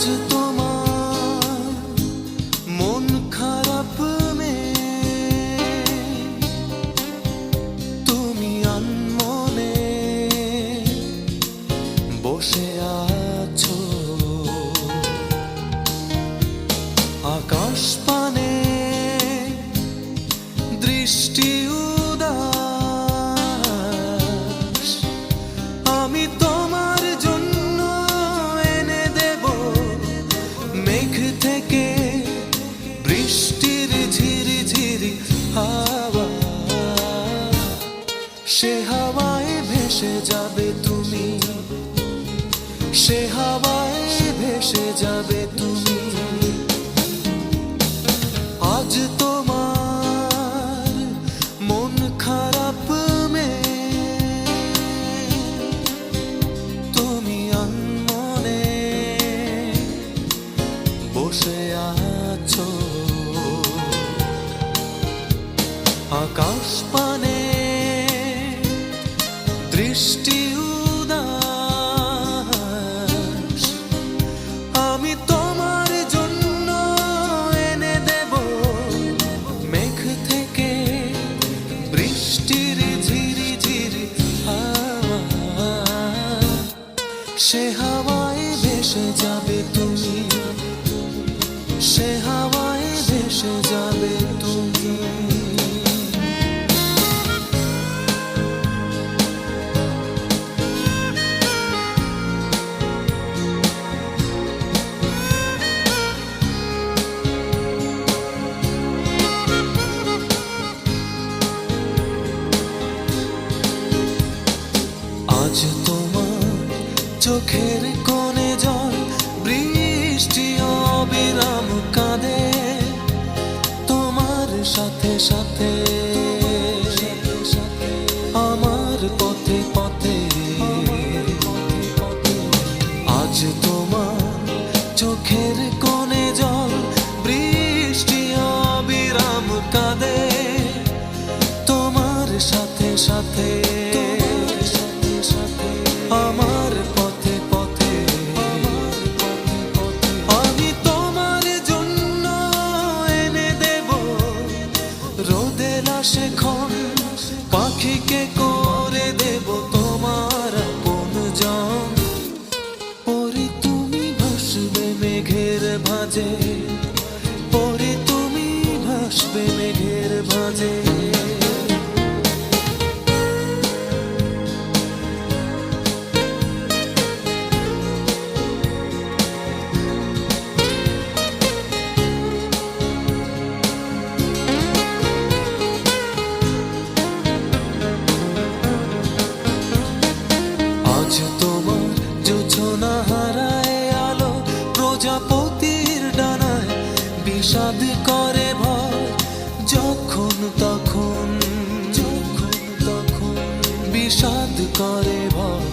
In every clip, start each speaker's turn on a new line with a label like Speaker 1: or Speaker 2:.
Speaker 1: আজ তোমার মন খারাপ তুমি আনমনে বসে আছো আকাশ পানে দৃষ্টি উদাস। আমি তোমার জন্য এনে দেব মেঘ থেকে বৃষ্টির ঝিরি ঝিরি হাওয়া। সে হাওয়ায় ভেসে যাবে তুমি, সে হাওয়ায় ভেসে যাবে তুমি। আজ তোমার মন খারাপ তুমি আনমনে বসে আছো আকাশ পানে দৃষ্টি উদাস। আমি তোমার জন্য এনে দেব মেঘ থেকে বৃষ্টির ঝিরি ঝিরি হাওয়া। সে হাওয়ায় ভেসে যাবে তুমি, সে হাওয়ায় ভেসে যাবে তুমি। আজ তোমার চোখের কোণে জল, বৃষ্টি অবিরাম কাঁদে তোমার সাথে সাথে আমার পথে পথে। আজ তোমার চোখের কোণে জল, বৃষ্টি অবিরাম কাঁদে তোমার সাথে সাথে আমার পথে পথে। আমি তোমার জন্য এনে দেব রোদের আশেক্ষণ, পাখিকে করে দেব তোমার আপনজন। পরে তুমি ভাসবে মেঘের ভাঁজে, পরে তুমি ভাসবে মেঘের ভাঁজে। আজ তোমার জোছনা হারায় আলো, প্রজাপতির ডানায় বিষাদ করে ভয়। যখন তখন বিষাদ করে ভয়।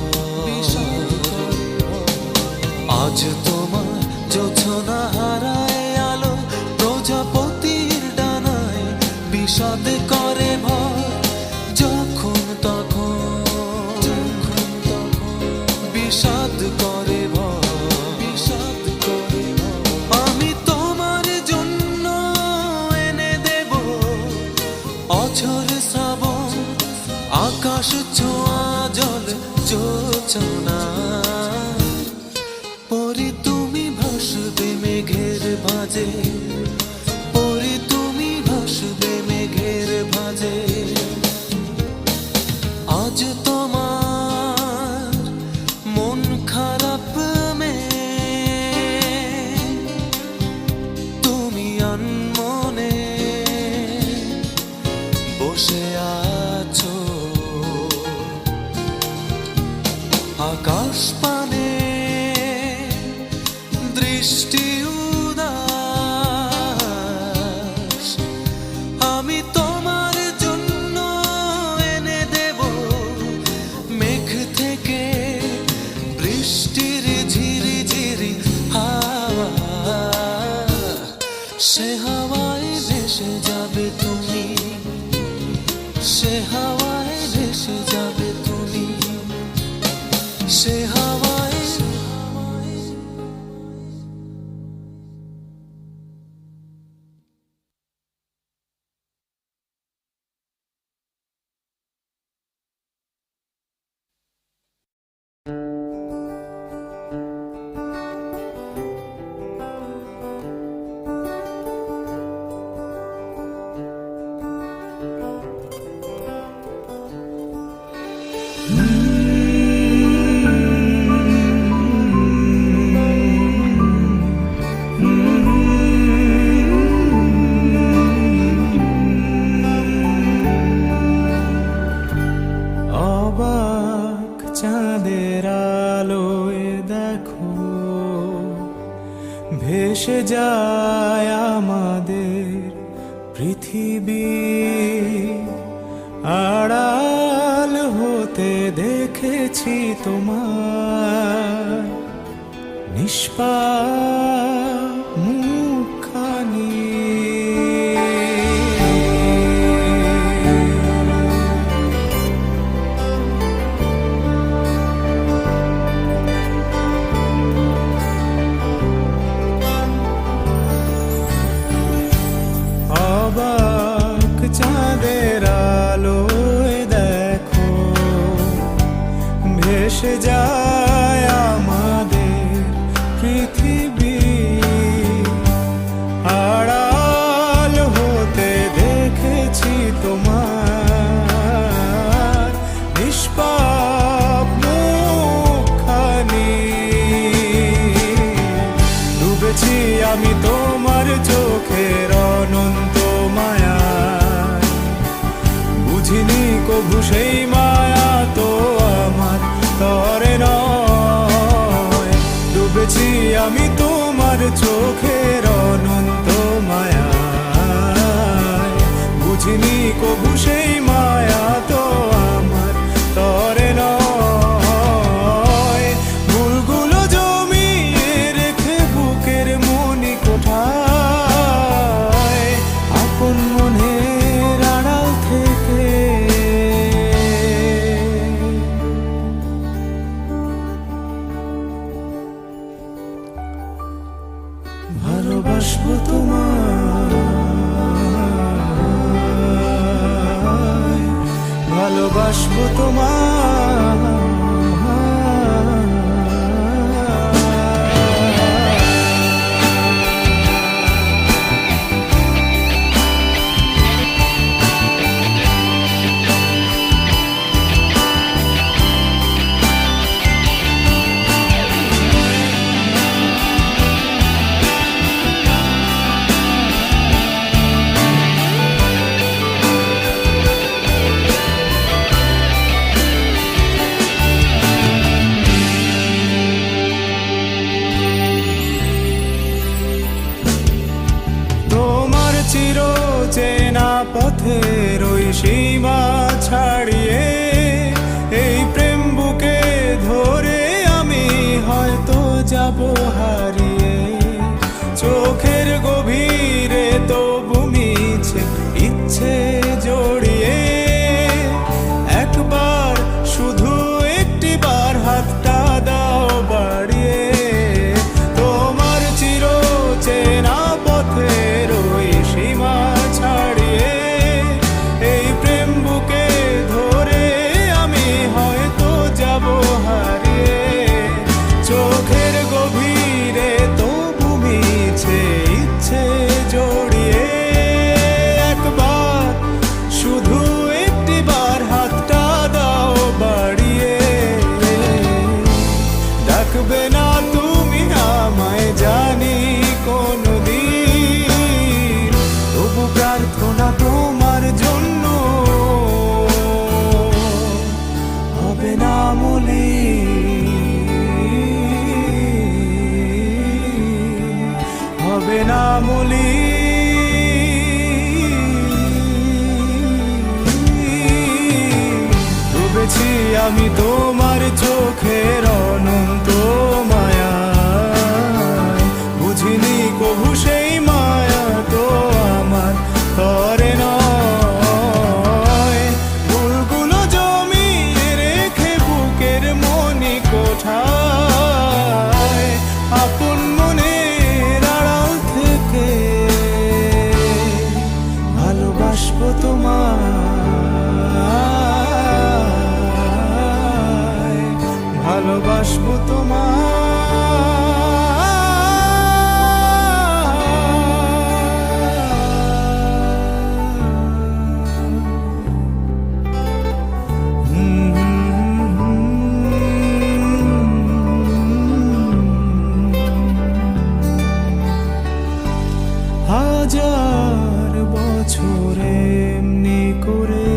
Speaker 1: আজ তোমার জোছনা হারায় আলো, প্রজাপতির ডানায় বিষাদ করে ভয়। যখন তখন বিষাদ করে ভয়, বিষাদ করে ভয়। আমি তোমার জন্য এনে দেব অঝোর শ্রাবণ, আকাশ ছোঁয়া জল জোছনা। পরে তুমি ভাসবে মেঘের ভাঁজে, পরে তুমি ভাসবে মেঘের ভাঁজে। আজ তোমার মন খারাপ তুমি আনমনে বসে আছো আকাশ পানে দৃষ্টি উদাস। আমি তোমার জন্য এনে দেব মেঘ থেকে বৃষ্টির ঝিরি ঝিরি হাওয়া। সে হাওয়ায় ভেসে যাবে তুমি, সে হাওয়ায় ভেসে যাবে তুমি, সে হাওয়ায় চাঁদের আলোয় দেখো ভেসে যায় আমাদের পৃথিবী, আড়াল হতে দেখেছি তোমার নিষ্পাপ মুখখানি। অবাক চাঁদের আলোয় দেখো ভেসে যায় আমাদের পৃথিবী, আড়াল হতে দেখেছি তোমার নিষ্পাপ মুখখানি। ডুবেছি আমি তোমার চোখের অনন্ত মায়ায়, বুঝিনি কভু সেই মায়া তো আমার তরে নয়। ডুবেছি আমি তোমার চোখের অনন্ত মায়ায়, বুঝিনি কভু সেই মায়া তো আমার তরে নয়। ভুলগুলো জমিয়ে রেখে বুকের মনি কোঠায়, আপন মনের আড়াল থেকে ভালোবাসবো তোমায়, ভালোবাসবো তোমায়। চেনা পথের ওই সীমা ছাড়িয়ে এই প্রেম বুকে ধরে আমি হয়তো যাব হারিয়ে। চোখের গভীরে তবু মিছে ইচ্ছে জড়িয়ে, একবার শুধু একটি বার হাতটা দাও বাড়িয়ে। তোমার চির চেনা পথের ওই সীমা ছাড়িয়ে এই প্রেম বুকে ধরে আমি হয়তো যাব হারিয়ে। চোখের গভীরে তবু মিছে ইচ্ছে জড়িয়ে, একবার শুধু একটি বার হাতটা দাও বাড়িয়ে। ডাকবে না তুমি আমায় জানি কোনদিন, তবু প্রার্থনা তোমার জন্য হবে না মলিন, হবে না মলিন। ডুবেছি আমি তোমার চোখের অনন্ত মায়ায়, বুঝিনি কভু সেই মায়া তো আমার তরে নয়। ভুলগুলো জমিয়ে রেখে বুকের মনি কোঠায়, আপন মনের আড়াল থেকে ভালোবাসবো তোমায়, ভালোবাসবো তোমায়। হাজার বছর এমনি করে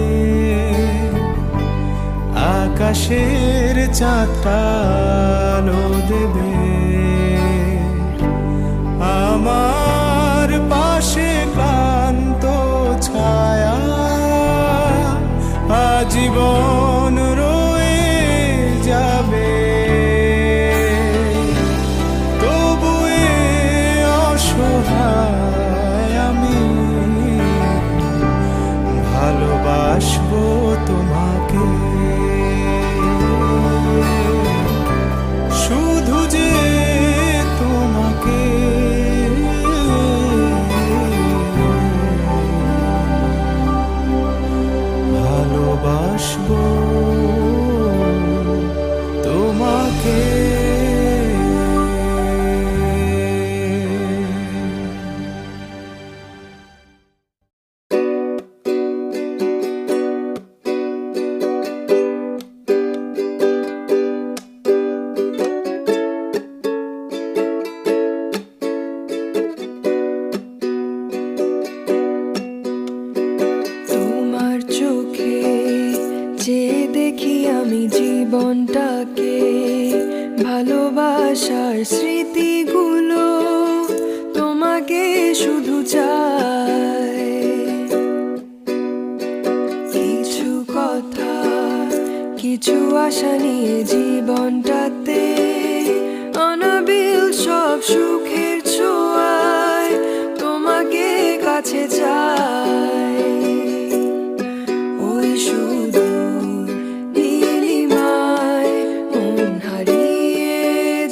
Speaker 1: আকাশের চাঁদটা আলো দেবে। আমার পাশে ক্লান্ত ছায়া আজীবন রয়ে যাবে। তবু এ অসহায় আমি ভালোবাসবো তোমাকে। শুধু যে তোমাকে ভালোবাসবো তোমাকে।
Speaker 2: তোমার চোখে যে দেখি আমি জীবনটাকে, ভালোবাসার স্মৃতিগুলো তোমাকে শুধু চাই। কিছু কথা কিছু আশা নিয়ে জীবনটাতে, অনাবিল সব সুখের ছোঁয়ায় তোমাকে কাছে চাই। ওই সুদূর নীলিমায় মন হারিয়ে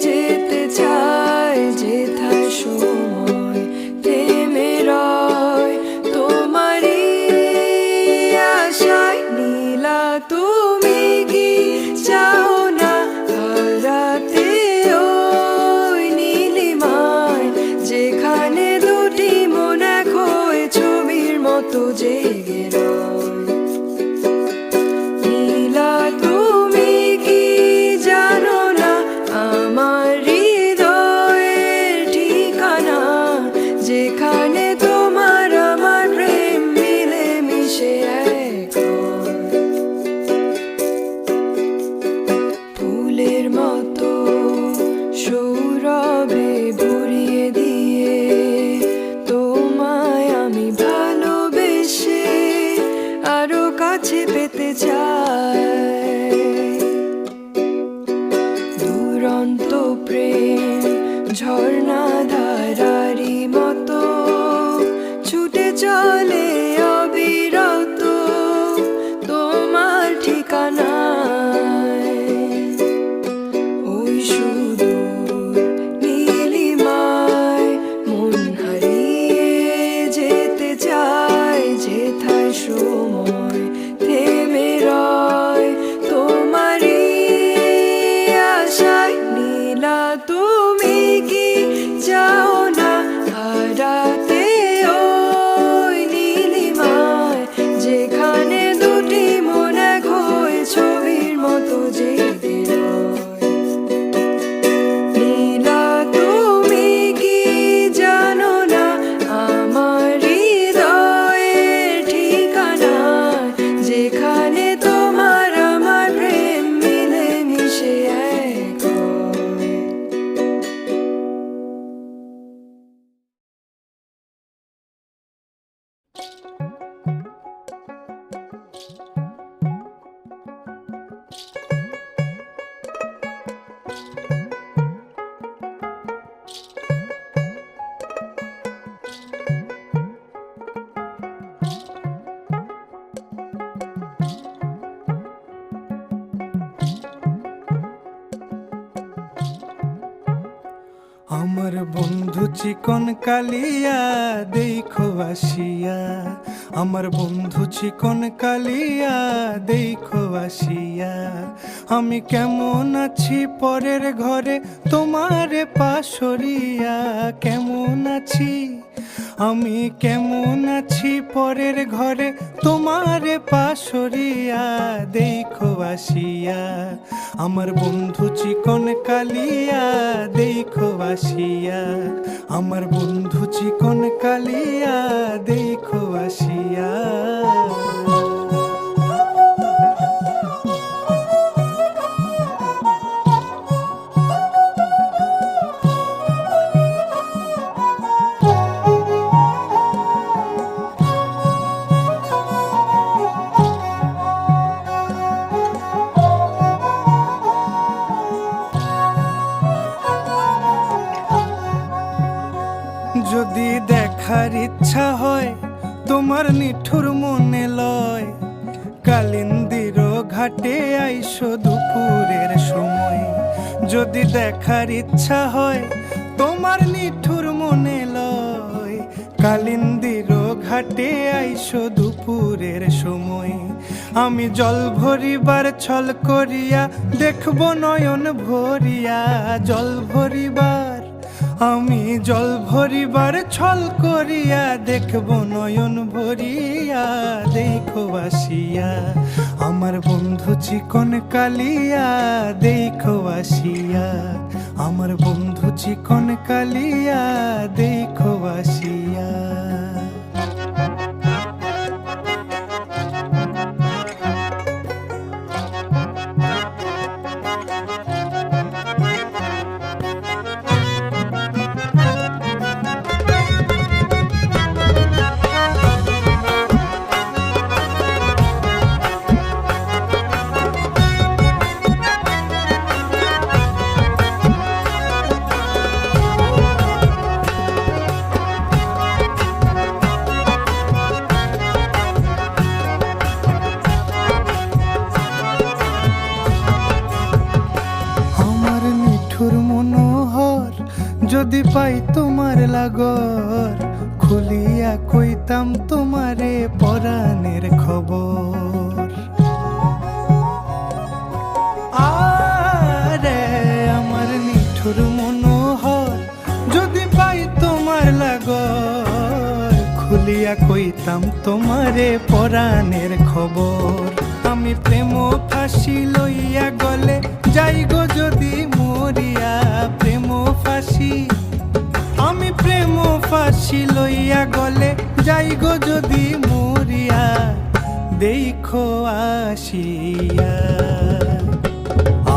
Speaker 2: যেতে চায়, যেথায় সময় থেমে রয় তোমারই আশায়। নীলা তুমি কি চাও না হারাতে ওই নীলিমায়, যেখানে দুটি মন এক হয়ে ছবির মতো জেগে রয়। নীলা তুমি কি জানো না আমার হৃদয়ের ঠিকানা, যেখানে তোমার আমার প্রেম মিলে মিশে এক হয়। ফুলের মতো সৌরভে ভরিয়ে দিয়ে তোমায় আমি ভালোবেসে আরো কাছে পেতে চাই। দুরন্ত প্রেম ঝর্ণা ধারারি মতো ছুটে চলে অবিরত তোমার ঠিকানায়। ওই সুদূর নীলিমায় মন হারিয়ে যেতে চায়, যেথায় সময় থেমে রয় তোমারই আশায়। নীলা তুমি কি চাও না হারাতে ওই নীলিমায়, যেখানে দুটি মন এক হয়ে ছবির মতো জেগে রয়। নীলা তুমি কি জানো না আমার হৃদয়ের ঠিকানা, যেখানে তোমার আমার প্রেম মিলে মিশে এক হয়।
Speaker 1: আমার বন্ধু চিকন কালিয়া দেখো আসিয়া, আমার বন্ধু চিকন কালিয়া দেখো আসিয়া। আমি কেমন আছি পরের ঘরে তোমারে পাশরিয়া, কেমন আছি আমি কেমন আছি পরের ঘরে তোমারে পাশরিয়া দেখো আসিয়া। আমার বন্ধু চিকন কালিয়া দেখো আসিয়া, আমার বন্ধু চিকন কালিয়া দেখো আসিয়া। দেখার ইচ্ছা হয় তোমার নিঠুর মনে লয়, কালিন্দির ঘাটে আইসো দুপুরের সময়। যদি দেখার ইচ্ছা হয় তোমার নিঠুর মনে লয়, কালিন্দির ঘাটে আইসো দুপুরের সময়। আমি জল ভরিবার ছল করিয়া দেখব নয়ন ভরিয়া, জল ভরিবার আমি জল ভরিবার ছল করিয়া দেখব নয়ন ভরিয়া। দেখো আসিয়া আমার বন্ধু চিকন কালিয়া, দেখো আসিয়া আমার বন্ধু চিকন কালিয়া, দেখো আসিয়া। যদি পাই তোমার লাগর, খুলিয়া কইতাম তোমারে পরাণের খবর। আরে আমার নিঠুর মনোহর, যদি পাই তোমার লাগর, খুলিয়া কইতাম তোমারে পরাণের খবর। আমি প্রেম ফাঁসি লইয়া গলে যাই গো যদি মরিয়া, প্রেম ফাঁসি আমি প্রেম ফাঁসি লইয়া গলে যাই গো যদি মরিয়া। দেখো আসিয়া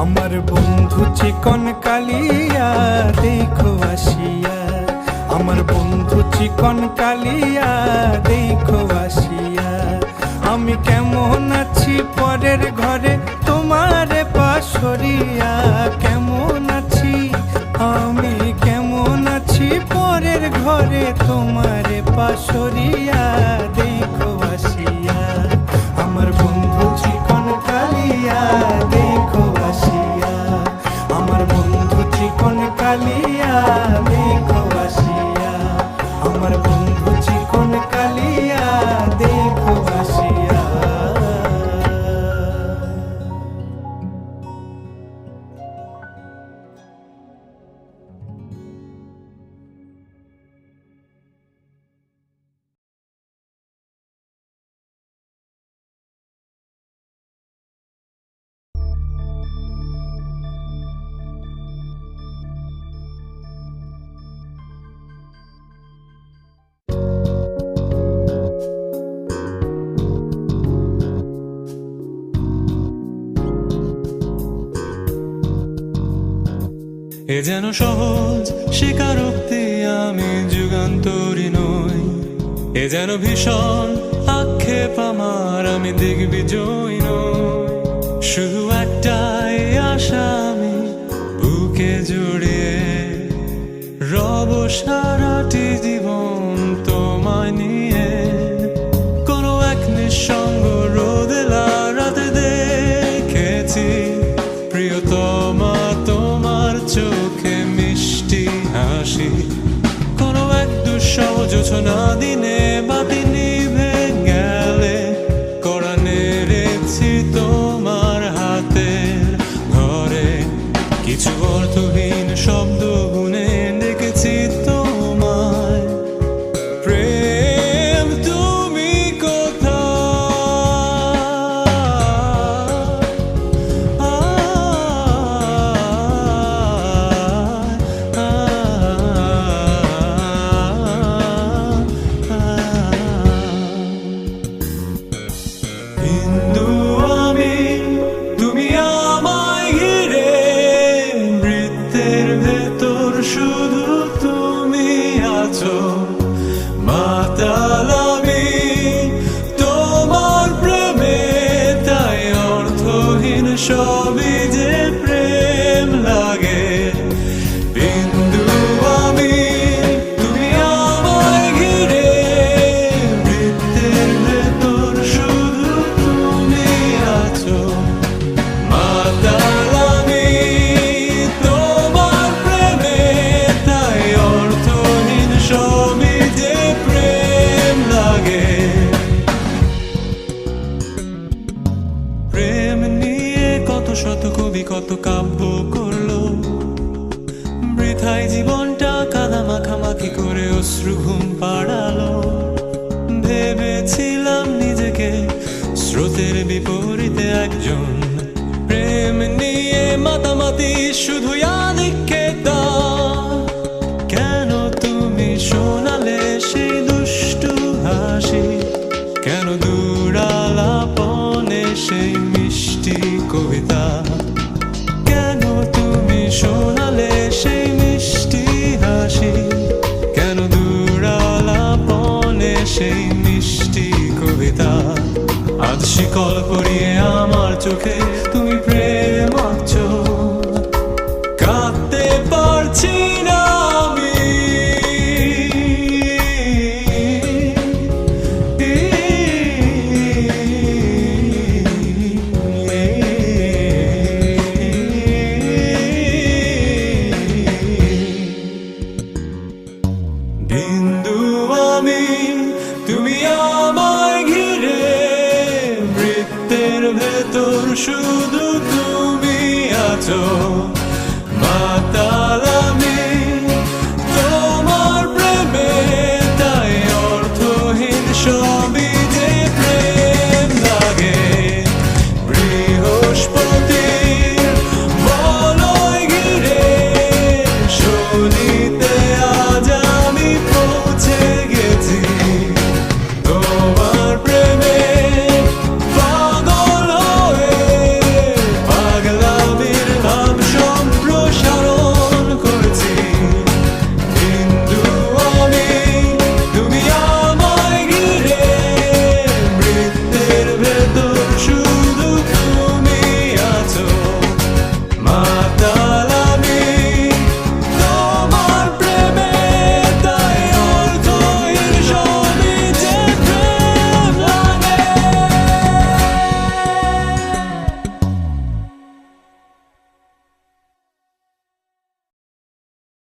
Speaker 1: আমার বন্ধু চিকন কালিয়া, দেখো আসিয়া আমার বন্ধু চিকন কালিয়া, দেখো আসিয়া। আমি কেমন আছি পরের ঘরে তোমারে পাশরিয়া, কেমন আছি আমি কেমন আছি পরের ঘরে তোমারে পাশরিয়া। দেখো আসিয়া আমার বন্ধু চিকন কালিয়া, দেখো আসিয়া আমার বন্ধু চিকন কালিয়া, দেখো আসিয়া আমার বন্ধু চিকন কালিয়া, দেখো আসিয়া।
Speaker 3: এ যেন সহজ স্বীকারোক্তি আমি যুগান্তরী নই, এ যেন ভীষণ আক্ষেপ আমার আমি দিগ্বিজয়ী নই। শুধু একটাই আশা আমি বুকে জড়িয়ে রব সারাটি জীবন তোমায় নিয়ে। কোনো এক নিঃসঙ্গ রোদেলা রাতে দেখেছি প্রিয়তমা তোমার চোখে মিষ্টি হাসি। কোনো এক দুঃসহ জোছনা দিনে বাতি নিভে গেলে কড়া নেড়েছি তোমার হাতের ঘরে। কিছু অর্থহীন শব্দ গুনে ডেকেছি তোমায়, প্রেম তুমি হিন্দু আমি তুমি আমায় ঘিরে বৃত্তের ভেতর অশ্রু ঘুম পাড়ালো। ভেবেছিলাম নিজেকে স্রোতের বিপরীতে একজন, প্রেম নিয়ে মাতামাতি শুধু আদিক্ষেতা। কেন তুমি শোনালে সেই দুষ্টু হাসি, কেন দূরালাপনে সেই মিষ্টি কবিতা, কেন তুমি শোনালে সেই মিষ্টি হাসি, কেন দূরালাপনে সেই মিষ্টি কবিতা। আজ শিকল পরিয়ে আমার চোখে